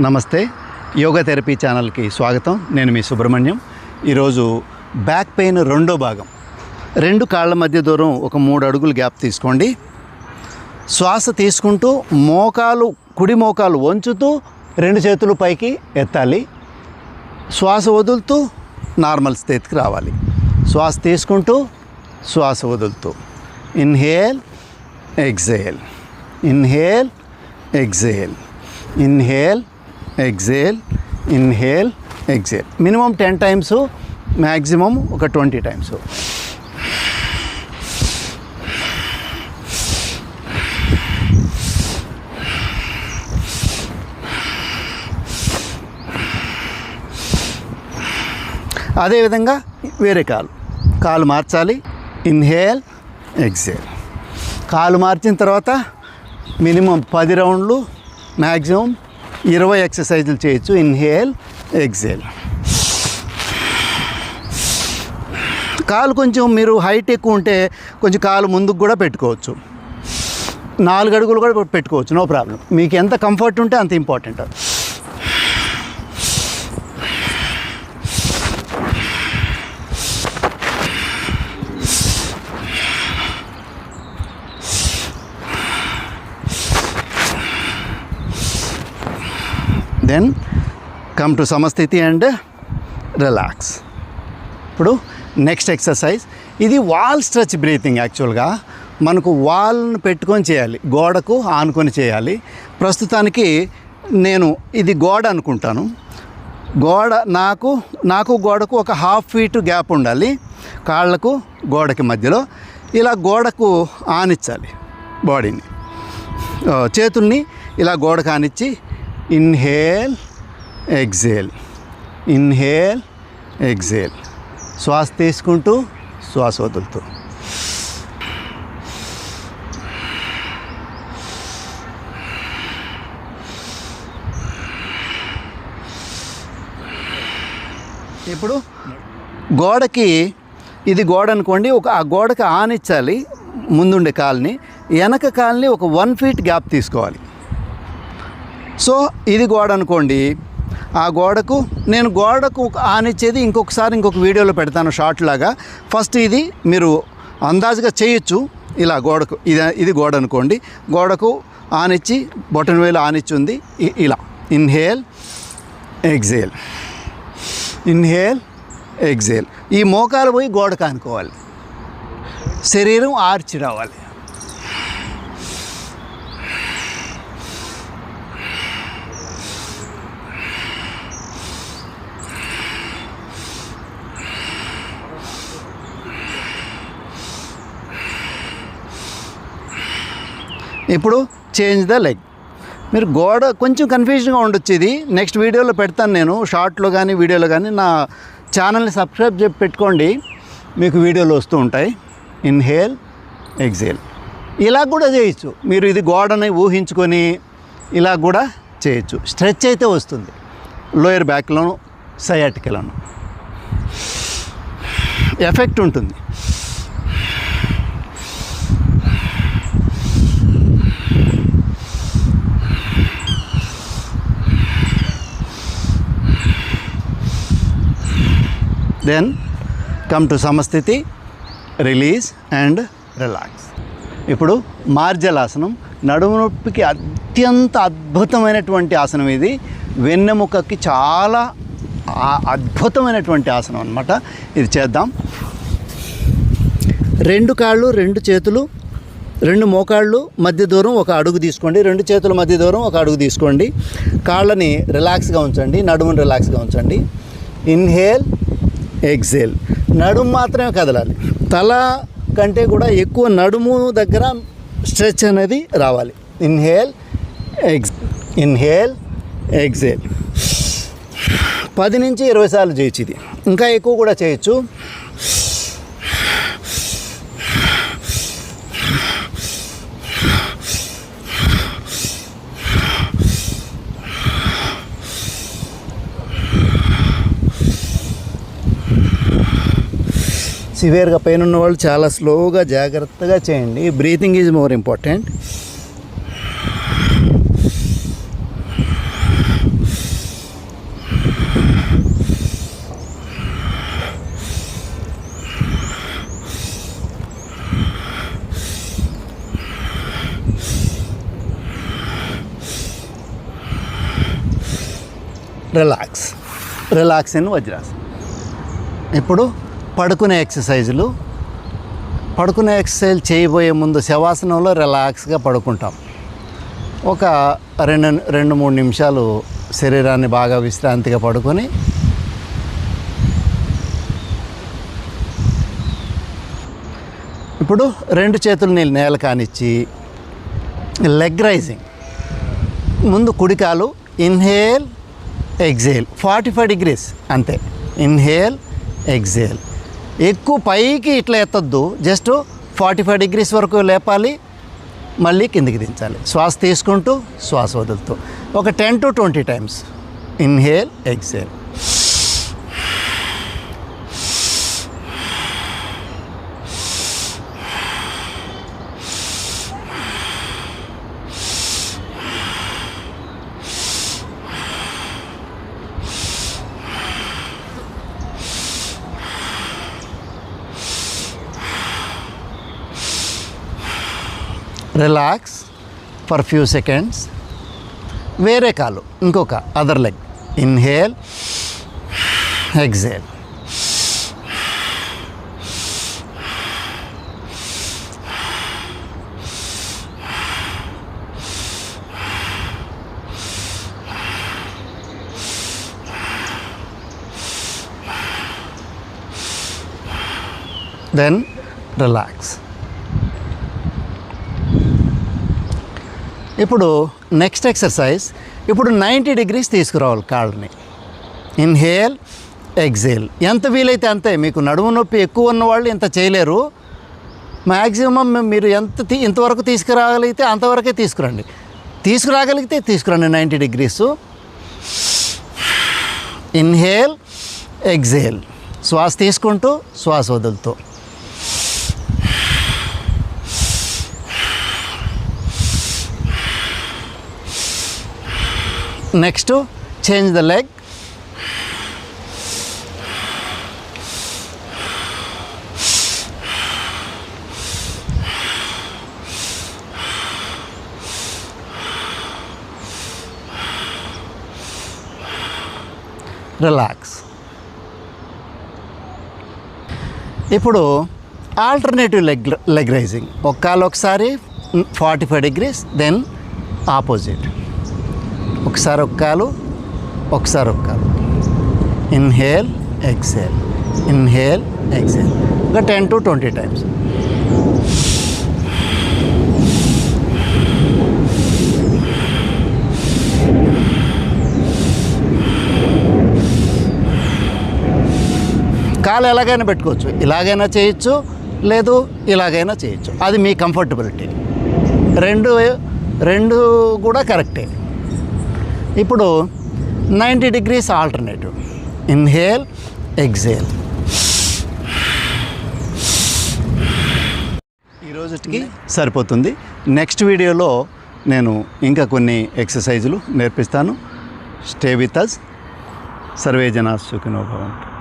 నమస్తే, yoga therapy ఛానల్కి స్వాగతం. నేను మీ సుబ్రహ్మణ్యం. ఈరోజు బ్యాక్ పెయిన్ రెండో భాగం. రెండు కాళ్ళ మధ్య దూరం ఒక 3 అడుగులు గ్యాప్ తీసుకోండి. శ్వాస తీసుకుంటూ కుడి మోకాలు వంచుతూ 2 చేతులు పైకి ఎత్తాలి. శ్వాస వదులుతూ నార్మల్ స్థితికి రావాలి. శ్వాస తీసుకుంటూ శ్వాస వదులుతూ inhale exhale, inhale exhale, inhale exhale, inhale exhale. Minimum 10 times, maximum ఒక 20 టైమ్స్. అదేవిధంగా వేరే కాలు మార్చాలి. Inhale exhale. కాలు మార్చిన తర్వాత మినిమం 10 రౌండ్లు, మ్యాక్సిమం 20 ఎక్సర్సైజులు చేయొచ్చు. Inhale exhale. కాలు కొంచెం మీరు హైట్ ఎక్కువ ఉంటే కొంచెం కాలు ముందుకు కూడా పెట్టుకోవచ్చు. 4 అడుగులు కూడా పెట్టుకోవచ్చు, నో ప్రాబ్లం. మీకు ఎంత కంఫర్ట్ ఉంటే అంత important. Then come to Samasthiti and relax. ఇప్పుడు నెక్స్ట్ ఎక్సర్సైజ్, ఇది వాల్ స్ట్రెచ్ బ్రీతింగ్. యాక్చువల్గా మనకు వాల్ను పెట్టుకొని చేయాలి, గోడకు ఆనుకొని చేయాలి. ప్రస్తుతానికి నేను ఇది గోడ అనుకుంటాను. నాకు గోడకు ఒక 1/2 ఫీట్ గ్యాప్ ఉండాలి. కాళ్ళకు గోడకి మధ్యలో ఇలా గోడకు ఆనించాలి. బాడీని, చేతుల్ని ఇలా గోడకు ఆనిచ్చి ఇన్హేల్ ఎగ్జేల్, ఇన్హేల్ ఎగ్జేల్. శ్వాస తీసుకుంటూ శ్వాస వదులుతూ. ఇప్పుడు గోడకి, ఇది గోడ అనుకోండి, ఆ గోడకి ఆనిచ్చాలి ముందుండే కాల్ని. వెనక కాల్ని ఒక 1 ఫీట్ గ్యాప్ తీసుకోవాలి. సో ఇది గోడ అనుకోండి, ఆ గోడకు నేను గోడకు ఆనిచ్చేది ఇంకొక వీడియోలో పెడతాను షార్ట్ లాగా. ఫస్ట్ ఇది మీరు అందాజుగా చేయొచ్చు. ఇలా గోడకు, ఇది గోడ అనుకోండి, గోడకు ఆనిచ్చి బొటన్ వేలు ఆనిచ్చి ఉంది. ఇలా ఇన్హేల్ ఎగ్జేల్, ఇన్హేల్ ఎగ్జేల్. ఈ మోకాలు పోయి గోడకు ఆనుకోవాలి, శరీరం ఆర్చి రావాలి. ఇప్పుడు చేంజ్ ద లెగ్. మీరు గోడ కొంచెం కన్ఫ్యూజన్గా ఉండొచ్చు. ఇది నెక్స్ట్ వీడియోలో పెడతాను నేను, షార్ట్లో కానీ వీడియోలో కానీ. నా ఛానల్ని సబ్స్క్రైబ్ చేసి పెట్టుకోండి, మీకు వీడియోలు వస్తూ ఉంటాయి. Inhale exhale. ఇలా కూడా చేయొచ్చు మీరు. ఇది గోడని ఊహించుకొని ఇలా కూడా చేయొచ్చు. స్ట్రెచ్ అయితే వస్తుంది లోయర్ బ్యాక్లోను, సయాటికలోను ఎఫెక్ట్ ఉంటుంది. Then come to Samasthiti, release and relax. ఇప్పుడు మార్జలాసనం, నడుము నొప్పికి అత్యంత అద్భుతమైనటువంటి ఆసనం ఇది. వెన్నెముకకి చాలా అద్భుతమైనటువంటి ఆసనం అన్నమాట. ఇది చేద్దాం. 2 కాళ్ళు, 2 చేతులు, 2 మోకాళ్ళు మధ్య దూరం 1 అడుగు తీసుకోండి. 2 చేతుల మధ్య దూరం 1 అడుగు తీసుకోండి. కాళ్ళని రిలాక్స్గా ఉంచండి, నడుముని రిలాక్స్గా ఉంచండి. Inhale exhale. నడుము మాత్రమే కదలాలి, తల కంటే కూడా ఎక్కువ నడుము దగ్గర స్ట్రెచ్ అనేది రావాలి. Inhale inhale exhale. 10 నుంచి 20 సార్లు చేయొచ్చు. ఇది ఇంకా ఎక్కువ కూడా చేయొచ్చు. సివియర్గా పెయిన్ ఉన్న వాళ్ళు చాలా స్లోగా జాగ్రత్తగా చేయండి. Breathing is more important. Relax in Vajrasan. ఇప్పుడు పడుకునే ఎక్సర్సైజులు. పడుకునే ఎక్సర్సైజ్ చేయబోయే ముందు శవాసనంలో రిలాక్స్గా పడుకుంటాం. ఒక 2-3 నిమిషాలు శరీరాన్ని బాగా విశ్రాంతిగా పడుకొని ఇప్పుడు 2 చేతులని నేల కానిచ్చి లెగ్ రైజింగ్. ముందు కుడికాలు ఇన్హేల్ ఎగ్జేల్ 45 డిగ్రీస్ అంతే. Inhale exhale. ఎక్కువ పైకి ఇట్లా ఎత్తద్దు, జస్ట్ 45 డిగ్రీస్ వరకు లేపాలి, మళ్ళీ కిందికి దించాలి. శ్వాస తీసుకుంటూ శ్వాస వదులుతూ ఒక 10 to 20 times. Inhale exhale. Relax for few seconds. వేరే కాలు ఇంకొక other leg. Inhale exhale. Then relax. ఇప్పుడు నెక్స్ట్ ఎక్సర్సైజ్. ఇప్పుడు 90 డిగ్రీస్ తీసుకురావాలి కాళ్ళని. Inhale exhale. ఎంత వీలైతే అంతే. మీకు నడుము నొప్పి ఎక్కువ ఉన్నవాళ్ళు ఇంత చేయలేరు. మ్యాక్సిమం మీరు ఇంతవరకు తీసుకురాగలిగితే అంతవరకే తీసుకురాగలిగితే తీసుకురండి 90 డిగ్రీస్. Inhale exhale. శ్వాస తీసుకుంటూ శ్వాస వదులుతూ. Next change the leg. Relax. ఇప్పుడు ఆల్టర్నేటివ్ లెగ్ రైజింగ్. ఒక కాలు ఒకసారి 45 డిగ్రీస్, దెన్ ఆపోజిట్. ఒకసారి ఒక కాలు, ఒకసారి ఒక కాలు. Inhale exhale, inhale exhale. ఒక 10 to 20 టైమ్స్. కాలు ఎలాగైనా పెట్టుకోవచ్చు. ఇలాగైనా చేయొచ్చు, లేదు ఇలాగైనా చేయొచ్చు. అది మీ కంఫర్టబిలిటీ. రెండు కూడా కరెక్టే. ఇప్పుడు 90 డిగ్రీస్ ఆల్టర్నేటివ్. Inhale exhale. ఈరోజుకి సరిపోతుంది. నెక్స్ట్ వీడియోలో నేను ఇంకా కొన్ని ఎక్సర్సైజులు నేర్పిస్తాను. Stay with us. సర్వే జనా సుఖినో భవంతు.